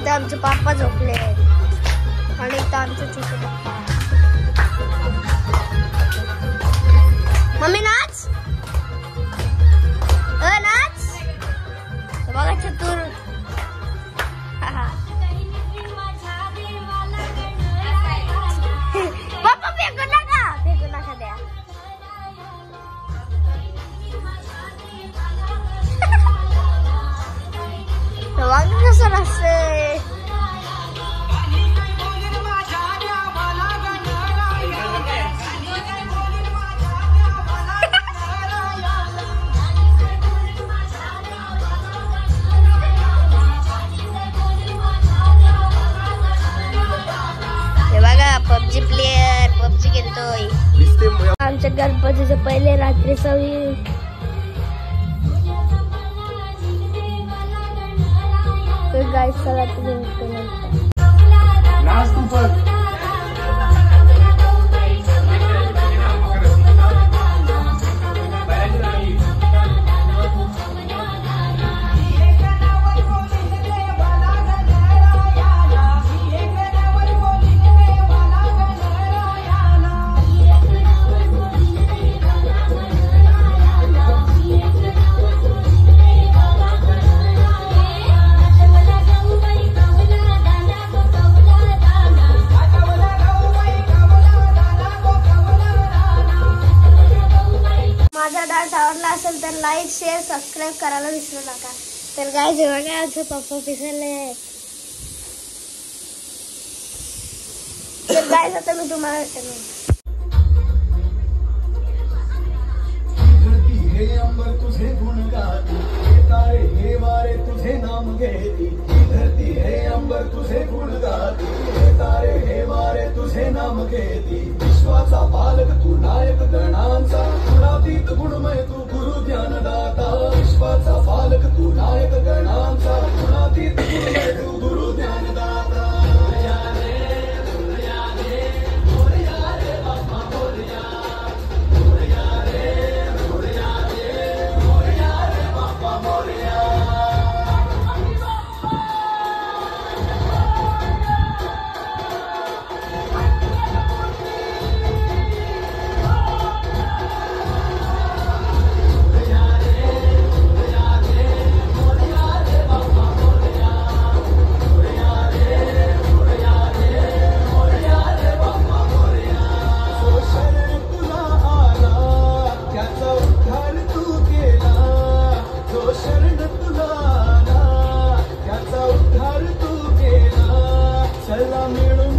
इथं आमचे पप्पा झोपले आणि इथं आमचे छोटे पप्पा. मम्मी नाच नाच. बघा चतुर. पप्पा फेकू नका द्या. बघा कसं असते. पबजी प्लेयर पबजी खेळतोय. आमच्या गणपतीचे पहिले रात्री सवी. गाइस चला आवडला असेल तर लाईक शेअर सबस्क्राईब करायला विसरू नका. तर गाइस बघा आमचे पप्पा पिसले. तर गाइस आता मी तुम्हाला अंबर तुझे गुण गाती, तारे हे वारे तुझे नाम घेती. धरती हे अंबर तुझे गुण गाती, तारे हे वारे तुझे नाम घेती. विश्वाचा पालक तू नायक गणांचा, गुणातीत गुणमय तू गुरु ज्ञानदाता. विश्वाचा पालक तू नायक गणांचा, गुणातीत गुणमय तू गुरु ज्ञानदाता. मिळून